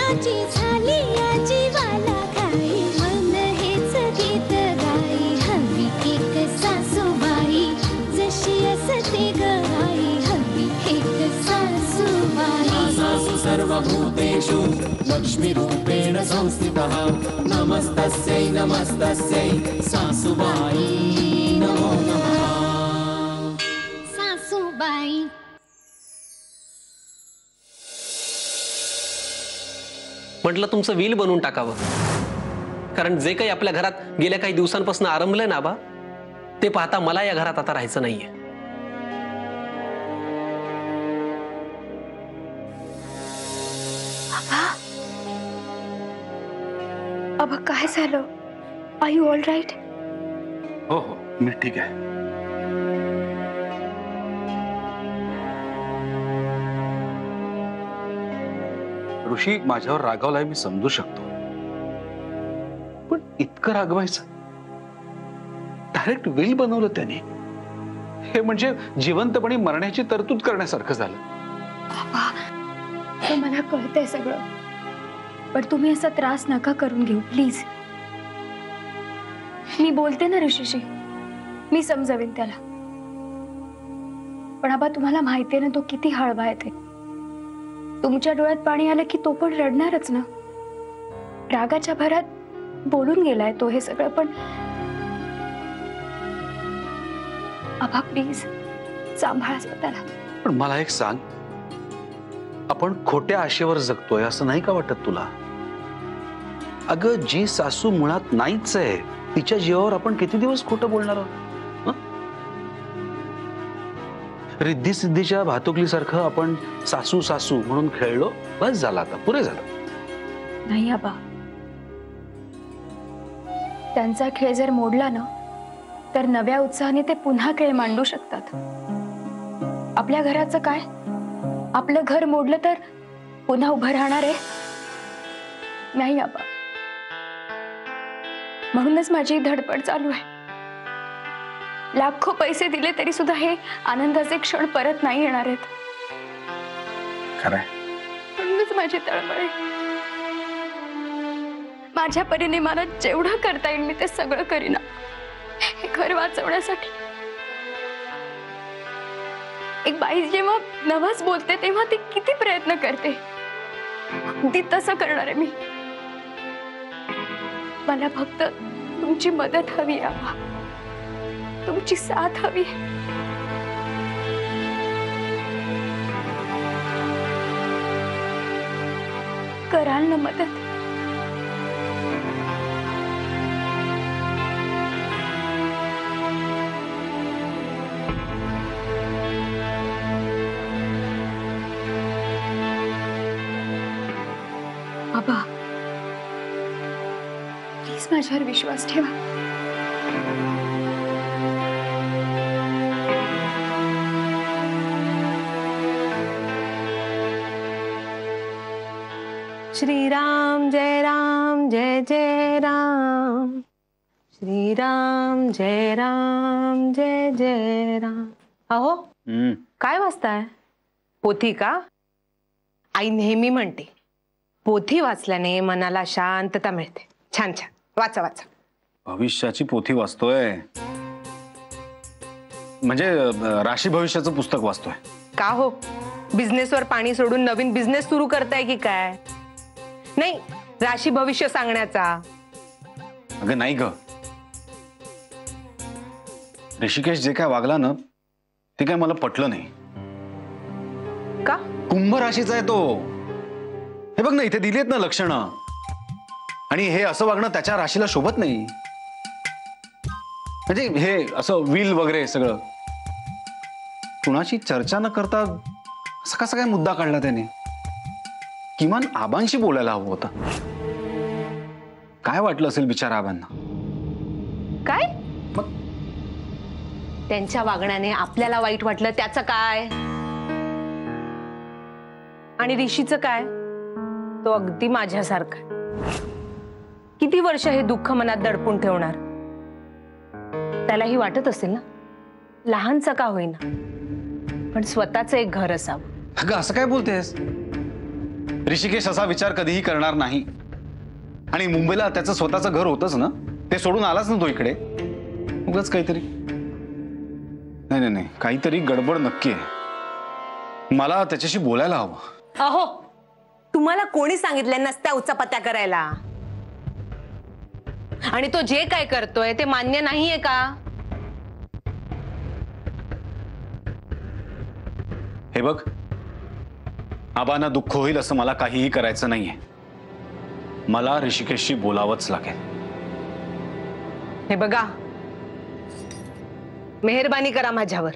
प्रेमाची झाली या जीवाला घाई, मन हेच गीत गाई, हवी एक सासूबाई जशी असते ग आई, हवी एक सासूबाई। सासु सर्वभूतेषु लक्ष्मीरूपेण संस्थितः, नमस्तस्यै नमस्तस्यै सासूबाई नमो नमः। सासूबाई म्हटलं तुमचं व्हील बनवून टाकावं, कारण जे काही आपल्या घरात गेल्या काही दिवसांपासून आरंभलंय ना आबा, ते पाहता मला या घरात आता राहायचं नाहीये। आबा काय झालं? Are you all right? हो हो मी ठीक आहे। ऋषी माझ्यावर रागावलाय मी समजू शकतो, पण इतकं रागवायचं? डायरेक्ट विल बनवलं त्याने, हे म्हणजे जिवंतपणे मरण्याची तरतूद करण्यासारखं झालं। आबा हे मला कळतंय सगळं, पण तुम्ही असा त्रास नका करून घेऊ प्लीज। मी बोलते ना ऋषीशी, मी समजावेन त्याला, पण आबा तुम्हाला माहितीये ना तो किती हळवा आहे ते। तुमच्या डोळ्यात पाणी आलं की तो पण रडणारच ना। रागाच्या भरात बोलून गेलाय तो हे सगळं, पण आबा प्लीज सांभाळा स्वतःला। पण मला एक सांग, आपण खोट्या आशेवर जगतोय असं नाही का वाटत तुला? अगं जी सासू मुळात नाहीच आहे, तिच्या जीवावर आपण किती दिवस खोटं बोलणार आहोत? रिद्धी सिद्धीच्या भातुकलीसारखं आपण सासू सासू म्हणून खेळलो, बस झालं, आता पुरे झालं। नाही आबा, त्यांचा खेळ जर मोडला ना तर नव्या उत्साहाने ते पुन्हा खेळ मांडू शकतात। आपल्या घराचं काय? आपलं घर मोडलं तर पुन्हा उभं राहणार आहे? नाही आबा, म्हणूनच माझी धडपड चालू आहे। लाखो पैसे दिले तरी सुद्धा हे आनंदाचे क्षण परत नाही येणार आहेत। खरंय, म्हणूनच माझी तळमळ आहे। माझ्या परीने मला जेवढं करता येईल मी ते सगळं करीना हे घर वाचवण्यासाठी। एक बाई जेव्हा नवस बोलते तेव्हा ती किती प्रयत्न करते, ती तसं करणार आहे मी। मला फक्त तुमची मदत हवी आबा, तुमची साथ हवी। कराल ना मदत? आबा प्लीज माझ्यावर विश्वास ठेवा। श्री राम जय राम जय जय राम, श्री राम जय राम जय जय राम। अहो काय वाचताय? पोथी का? आई नेहमी म्हणते पोथी वाचल्याने मनाला शांतता मिळते। छान छान वाचा वाचा। भविष्याची पोथी वाचतोय, म्हणजे राशी भविष्याचं पुस्तक वाचतोय। का हो, बिझनेसवर पाणी सोडून नवीन बिझनेस सुरू करताय की काय? नाही, राशी भविष्य सांगण्याचा। अगं नाही ग, ऋषिकेश जे काय वागला ना ते काय मला पटलं नाही। का? कुंभ राशीचा आहे तो, हे बघ ना इथे दिलीत ना लक्षणं, आणि हे असं वागणं त्याच्या राशीला शोभत नाही। म्हणजे हे असं विल वगैरे सगळं कुणाची चर्चा न करता असा कसा काय मुद्दा काढला त्याने? किमान आबांशी बोलायला हवं होतं। काय वाटलं असेल बिचारा आबांना? काय त्यांच्या वागण्याने आपल्याला वाईट वाटलं त्याचं काय? आणि ऋषीचं काय? तो अगदी माझ्यासारखा, किती वर्ष हे दुःख मनात दडपून ठेवणार? त्यालाही वाटत असेल ना, लहानचं का होईना पण स्वतःचं एक घर असावं। अगं असं काय बोलतेस? ऋषिकेश असा विचार कधीही करणार नाही. आणि मुंबईला त्याचं स्वतःचं घर होतच ना, ते सोडून आलाच ना तो इकडे. उगाच काहीतरी. नाही नाही नाही, काहीतरी गडबड नक्की आहे. मला त्याच्याशी बोलायला हवं. अहो, तुम्हाला कोणी सांगितलं नसत्या उचापत्या करायला? आणि तो जे काय करतोय ते मान्य नाहीये का? हे बघ, आबांना दुःख होईल असं मला काहीही करायचं नाहीये. मला ऋषिकेशशी बोलावंच लागेल. हे बघा, मेहरबानी करा माझ्यावर.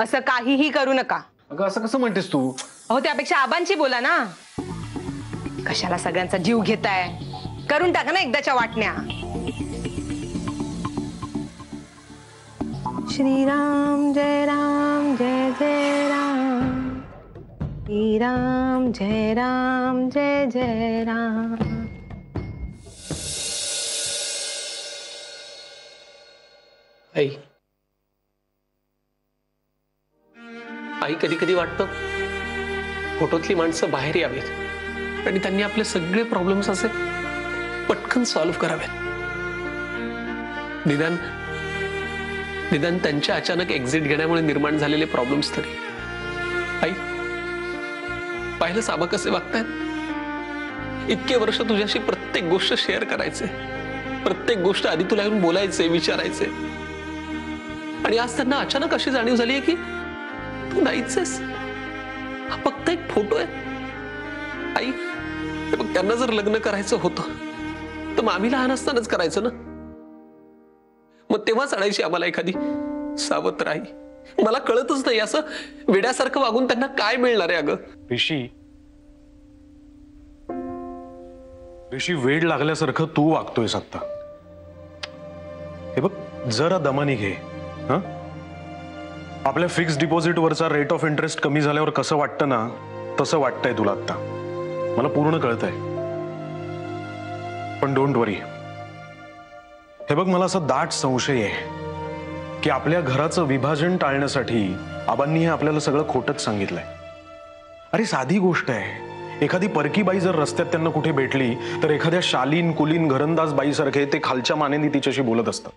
असं काहीही करू नका. अगं असं कसं म्हणतेस तू? अहो, त्यापेक्षा आबांशी बोला ना. कशाला सगळ्यांचा जीव घेताय? करून टाका ना एकदाच्या वाटण्या. श्रीराम जय राम जय जय राम. श्रीराम जय राम जय जय राम. आई आई कधी कधी वाटतं फोटोतली माणसं बाहेर यावेत आणि त्यांनी आपले सगळे प्रॉब्लेम्स असे पटकन सॉल्व्ह करावेत. निदान निदान त्यांच्या अचानक एक्झिट घेण्यामुळे निर्माण झालेले प्रॉब्लेम्स तरी. आई पाहिलं साबा कसे वागतायत. इतके वर्ष तुझ्याशी प्रत्येक गोष्ट शेअर करायचे, प्रत्येक गोष्ट आधी तुला येऊन बोलायचे, विचारायचे. आणि आज त्यांना अचानक अशी जाणीव झाली आहे की तू नाहीच आहेस. हा फक्त एक फोटो आहे. आई हे बघ, त्यांना जर लग्न करायचं होतं तर मग आम्ही लहान असतानाच करायचं ना. मग तेव्हाच आणायची आम्हाला एखादी सावत्र आई. मला कळतच नाही असं वेड्यासारखं वागून त्यांना काय मिळणार आहे. अगं ऋषी वेड लागल्यासारखं तू वागतोयस आता. हे बघ, जरा दमाने घे. हा, आपल्या फिक्स डिपॉझिट वरचा रेट ऑफ इंटरेस्ट कमी झाल्यावर कसं वाटतं ना, तसं वाटतंय तुला आता. मला पूर्ण कळतंय. पण डोंट वरी. हे बघ, मला असा दाट संशय आहे की आपल्या घराचं विभाजन टाळण्यासाठी आबांनी हे आपल्याला सगळं खोटंच सांगितलंय. अरे साधी गोष्ट आहे. एखादी परकी बाई जर रस्त्यात त्यांना कुठे भेटली तर एखाद्या शालीन कुलीन घरंदाज बाईसारखे ते खालच्या मानेनी तिच्याशी बोलत असतात.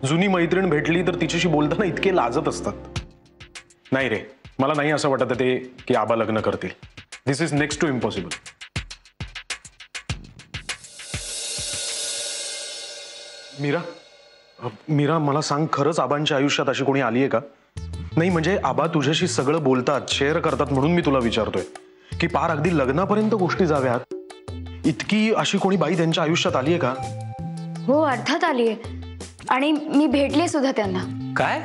जुनी मैत्रीण भेटली तर तिच्याशी बोलताना इतके लाजत असतात. नाही रे, मला नाही असं वाटत ते की आबा लग्न करतील. This is next to impossible. Meera मला सांग, खरंच आबांच्या आयुष्यात अशी कोणी आली आहे का? नाही म्हणजे आबा तुझ्याशी सगळं बोलतात, शेअर करतात म्हणून मी तुला विचारतोय की पार अगदी लग्नापर्यंत गोष्टी जाव्यात इतकी अशी कोणी बाई त्यांच्या आयुष्यात आली आहे का? हो, अर्थात आली आहे. आणि मी भेटले सुद्धा त्यांना. काय?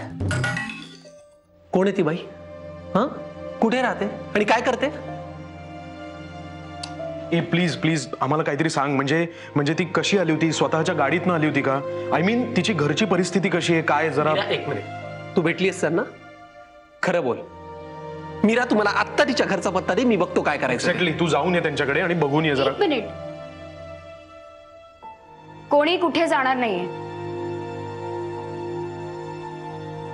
कोण आहे ती बाई? हा, कुठे राहते आणि काय करते? ए प्लीज प्लीज आम्हाला काहीतरी सांग. म्हणजे ती कशी आली होती? स्वतःच्या गाडीतनं आली होती का? आय मीन तिची घरची परिस्थिती कशी आहे काय? जरा एक मिनिट, तू भेटलीस सर ना? खरं बोल मीरा. तुम्हाला आत्ता तिच्या घरचा पत्ता दे, मी बघतो काय करायचं. एक्झॅक्टली, तू जाऊन ये त्यांच्याकडे आणि बघून ये जरा. एक मिनिट, कोणी कुठे जाणार नाहीये.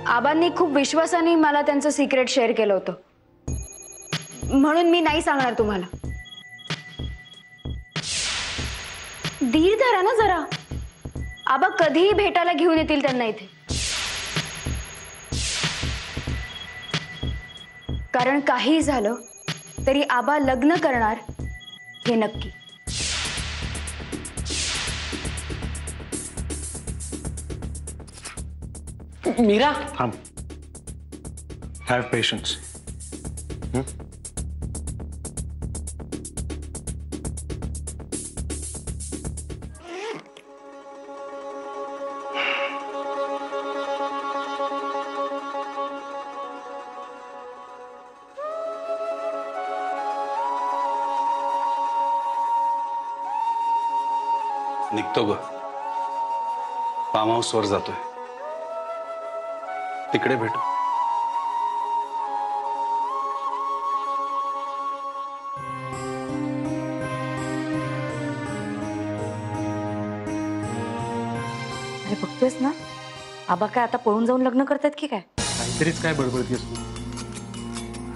आबांनी खूप विश्वासाने मला त्यांचं सिक्रेट शेअर केलं होतं, म्हणून मी नाही सांगणार तुम्हाला. धीर धरा ना जरा. आबा कधीही भेटायला घेऊन येतील त्यांना इथे. कारण काही झालं तरी आबा लग्न करणार हे नक्की. मीरा थांब. Have patience. निघतो ग, फार्म हाऊस वर जातोय. तिकडे भेटू. अरे बघतोयस ना, आबा काय आता पळून जाऊन लग्न करतात की काय? काहीतरीच काय बडबडतेस तू?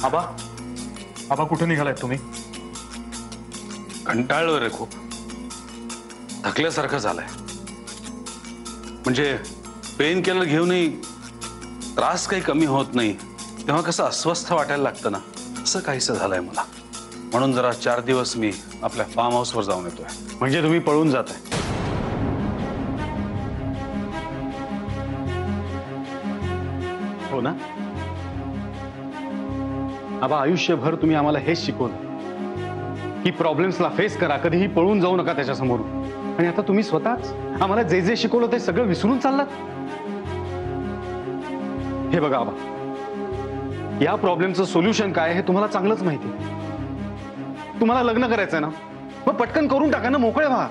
आबा कुठे निघालाय तुम्ही? कंटाळलो रे खूप, थकल्यासारखं झालंय. म्हणजे पेन किलर घेऊनही त्रास काही कमी होत नाही, तेव्हा कसं अस्वस्थ वाटायला लागतं ना, असं काहीसं झालंय मला. म्हणून जरा 4 दिवस मी आपल्या फार्म हाऊसवर जाऊन येतोय. म्हणजे तुम्ही पळून जाताय? हो ना आबा, आयुष्यभर तुम्ही आम्हाला हेच शिकवलं की प्रॉब्लेम्सला फेस करा, कधीही पळून जाऊ नका त्याच्यासमोर. आणि आता तुम्ही स्वतःच आम्हाला जे जे शिकवलं ते सगळं विसरून चाललात. हे बघा आबा, या प्रॉब्लेमचं सोल्युशन काय हे तुम्हाला चांगलंच माहिती. तुम्हाला लग्न करायचंय ना, मग पटकन करून टाका ना, मोकळे व्हा.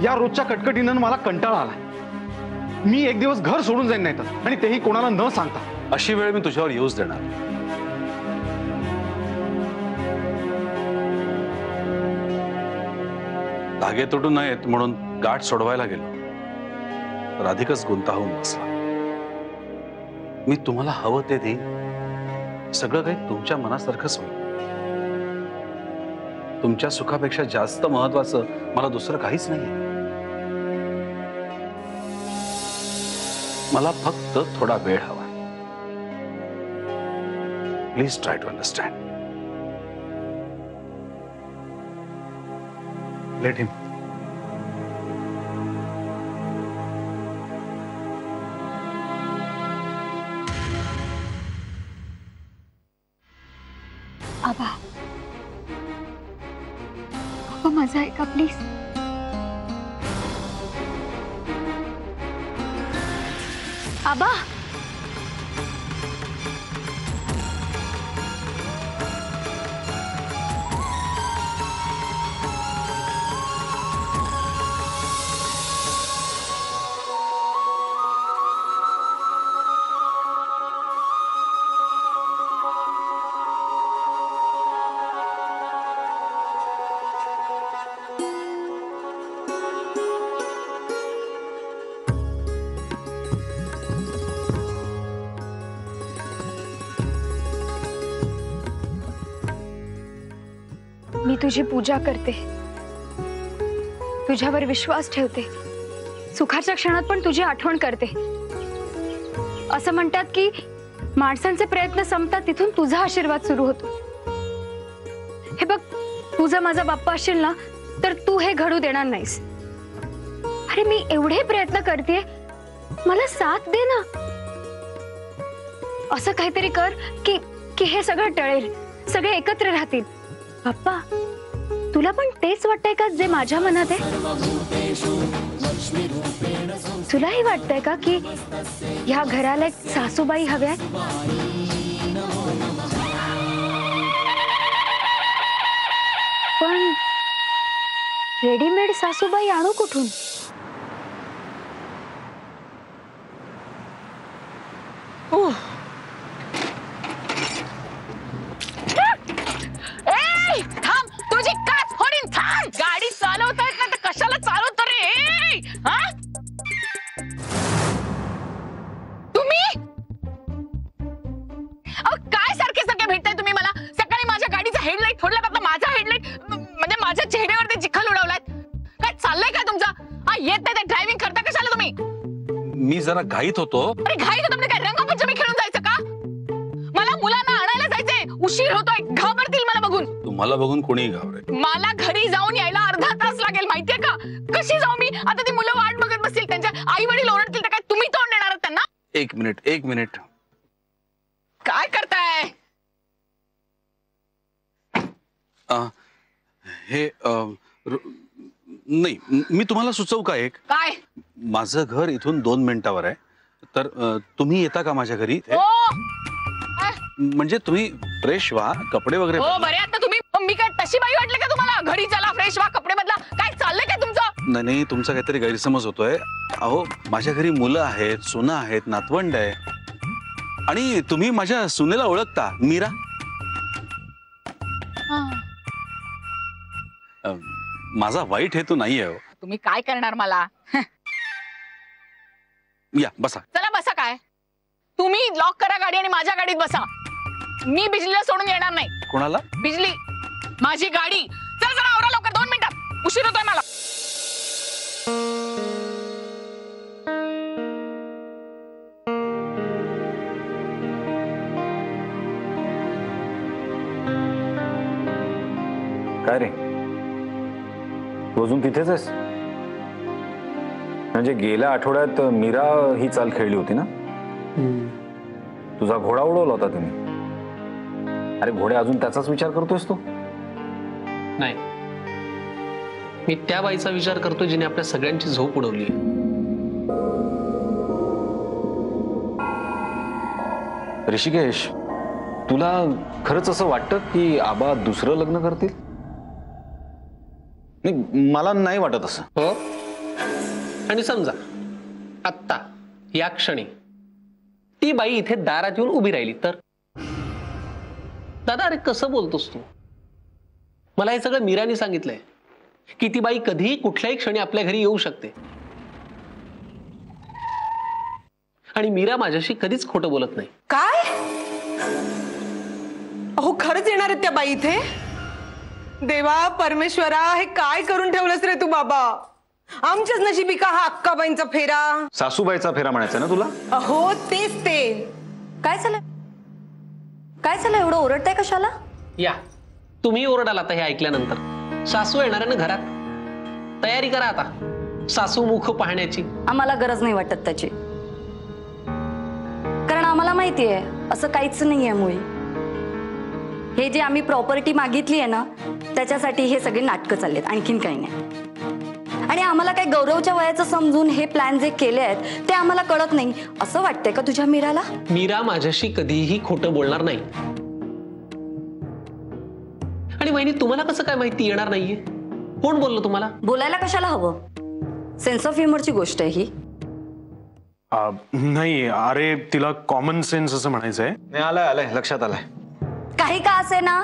या रोजच्या कटकटीनं मला कंटाळा आला. मी एक दिवस घर सोडून जाईन नाही तर, आणि तेही कोणाला न सांगता. अशी वेळ मी तुझ्यावर येऊच देणार. धागे तुटू नयेत म्हणून गाठ सोडवायला गेलो, तर अधिकच गुंतावून बसला. मी तुम्हाला हवं ते देईन, सगळं काही तुमच्या मनासारखंच होईल. तुमच्या सुखापेक्षा जास्त महत्वाचं मला दुसरं काहीच नाहीये. मला फक्त थोडा वेळ हवा. Please try to understand. Let him. आबा, माझं ऐका प्लीज. आबा, मी तुझी पूजा करते, तुझ्यावर विश्वास ठेवते, सुखाच्या क्षणात पण तुझी आठवण करते. असं म्हणतात की माणसांचे प्रयत्न संपतात तिथून तुझा आशीर्वाद सुरू होतो. हे बघ, तू जर माझा बाप्पा असशील ना, तर तू हे घडू देणार नाहीस. अरे मी एवढे प्रयत्न करते, मला साथ दे ना. असं काहीतरी कर की हे सगळं टळेल, सगळे एकत्र राहतील. बाप्पा, तुला पण तेच वाटतंय का जे माझ्या मनात आहे? तुलाही वाटतंय का की ह्या घराला एक सासूबाई हव्यात? पण रेडीमेड सासूबाई आणू कुठून? मी जरा घाईत होतो. अरे घाईत होतो म्हणजे काय रंगपंचमी खेळून जायचं का? मला मुलांना आणायला जायचंय, उशीर होतोय, घाबरतील मला बघून. तुम्हाला बघून कोणी घाबरेल? मला घरी जाऊन यायला अर्धा तास लागेल, माहितीये का? कशी जाऊ मी आता? ती मुलं वाट बघत बसतील, त्यांच्या आई वडील ओरडतील तर काय तुम्ही तोंड देणार आहात त्यांना? एक मिनिट काय करताय? हे नाही, मी तुम्हाला सुचवू का एक? काय? माझं घर इथून 2 मिनिटावर आहे, तर तुम्ही येता का माझ्या घरी? म्हणजे तुम्ही फ्रेश व्हा, कपडे वगैरे. हो बरे, आता तुम्ही मी काय तशी बाई वाटले का तुम्हाला? घरी चला, फ्रेश व्हा, कपडे बदला. काय चाललंय काय तुमचं? नाही, तुमचा काहीतरी गैरसमज होतोय. अहो, माझ्या घरी मुलं आहेत, सुना आहेत, नातवंड आहे. आणि तुम्ही माझ्या सुनेला ओळखता, मीरा? माझा वाईट हेतू नाहीये. तुम्ही काय करणार मला? या बसा. चला बसा. काय तुम्ही लॉक करा गाडी आणि माझ्या गाडीत बसा. मी बिजलीला सोडून येणार नाही. कोणाला? बिजली. माझी गाडी. चल जरा आवरा लवकर, 2 मिनिटात उशीर होतोय मला. काय रे, तू अजून तिथेच आहेस? म्हणजे गेल्या आठवड्यात मीरा ही चाल खेळली होती ना? तुझा घोडा उडवला होता तुम्ही. अरे घोडे, अजून त्याचाच विचार करतोयस तू? नाही, मी त्या बाईचा विचार करतो जिने आपल्या सगळ्यांची झोप उडवली. ऋषिकेश, तुला खरंच असं वाटतं की आबा दुसरं लग्न करतील? नाही, मला नाही वाटत असं. हो, आणि समजा आत्ता या क्षणी ती बाई इथे दारात येऊन उभी राहिली तर? दादा, अरे कसं बोलतोस तू? मला हे सगळं मीरानी सांगितलंय की ती बाई कधीही कुठल्याही क्षणी आपल्या घरी येऊ शकते. आणि मीरा माझ्याशी कधीच खोटं बोलत नाही. काय? अहो खरंच येणार आहेत त्या बाई इथे? देवा परमेश्वरा, हे काय करून ठेवलंस रे तू बाबा? आमच्याच नशिबी का हा अक्काबाईंचा फेरा? सासूबाईचा फेरा म्हणायचा ना तुला? अहो तेच ते. काय झालं? काय झालं? एवढं ओरडताय कशाला? या तुम्ही ओरडाल आता हे ऐकल्यानंतर. सासू येणार आहे ना घरात, तयारी करा आता सासू मुख पाहण्याची. आम्हाला गरज नाही वाटत त्याची, कारण आम्हाला माहितीये असं काहीच नाहीये मुळी. हे जे आम्ही प्रॉपर्टी मागितली आहे ना, त्याच्यासाठी हे सगळे नाटकं चाललेत, आणखीन काही नाही. आणि आम्हाला काही गौरवच्या वयाचं समजून हे प्लॅन जे केले आहेत ते आम्हाला कळत नाही असं वाटतंय का तुझ्या मीराला? मीरा माझ्याशी कधीही खोटं बोलणार नाही. आणि वहिनी, तुम्हाला कसं काय माहिती येणार नाहीये? कोण बोललं तुम्हाला? बोलायला कशाला हवं? सेन्स ऑफ ह्युमरची गोष्ट आहे ही. नाही, अरे तिला कॉमन सेन्स असं म्हणायचंय. नाही, आलंय लक्षात आलंय. काही का असे ना,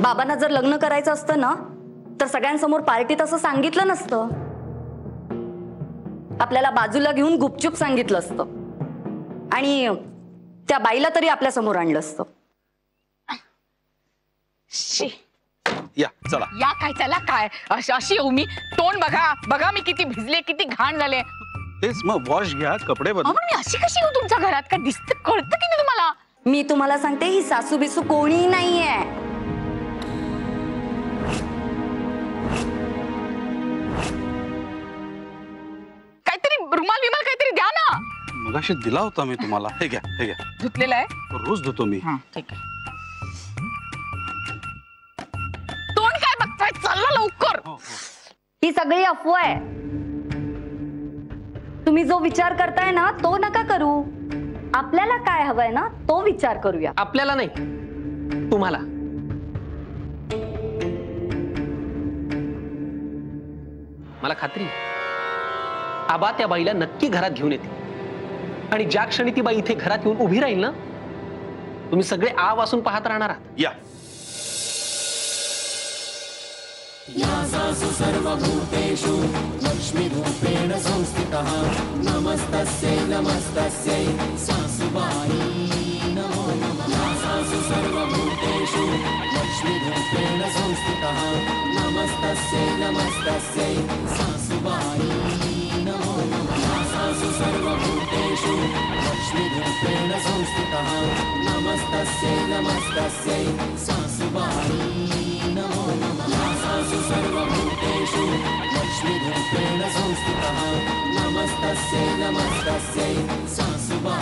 बाबांना जर लग्न करायचं असतं ना तर सगळ्यांसमोर पार्टीत असं सांगितलं नसतं. आपल्याला बाजूला घेऊन गुपचूप सांगितलं असतं आणि त्या बाईला तरी आपल्या समोर आणलं असतं. या चला. या काय चला काय अशी येऊ मी? तोंड बघा बघा, मी किती भिजले, किती घाण झाले. तेच मग, वॉश घ्या, कपडे बदला. मी अशी कशी येऊ तुमच्या घरात? काय दिसतं, कळतं की नाही तुम्हाला? मी तुम्हाला सांगते, ही सासू बिसू कोणी नाहीये. काहीतरी रुमाल विमाल काहीतरी द्या ना. मगाशी दिला होता मी तुम्हाला. हे घ्या, हे घ्या. धुतलेला आहे? रोज धुतो मी. ठीक आहे. तोंड काय बघताय? चला लवकर. ही सगळी अफवा आहे. तुम्ही जो विचार करताय ना तो नका करू. आपल्याला काय हवंय ना तो विचार करूया. आपल्याला नाही, तुम्हाला. मला खात्री, आबा त्या बाईला नक्की घरात घेऊन येते. आणि ज्या क्षणी ती बाई इथे घरात येऊन उभी राहील ना, तुम्ही सगळे आ वासून पाहत राहणार आहात. या. या सासु सर्वभूतेषु लक्ष्मीरूपेण संस्थितः नमस्तस्यै नमस्तस्यै सासुबाई नमो नमः. या सासु सर्वभूतेषु लक्ष्मीरूपेण संस्थितः नमस्तस्यै नमस्तस्यै सासुबाई नमो नमः. या सासु सर्वभूतेषु लक्ष्मीरूपेण संस्थितः नमस्तस्यै नमस्तस्यै सासुबाई नमो नमः. या सासु सर्वभूतेषु लक्ष्मीरूपेण संस्थितः नमस्तस्यै नमस्तस्यै सासुबाई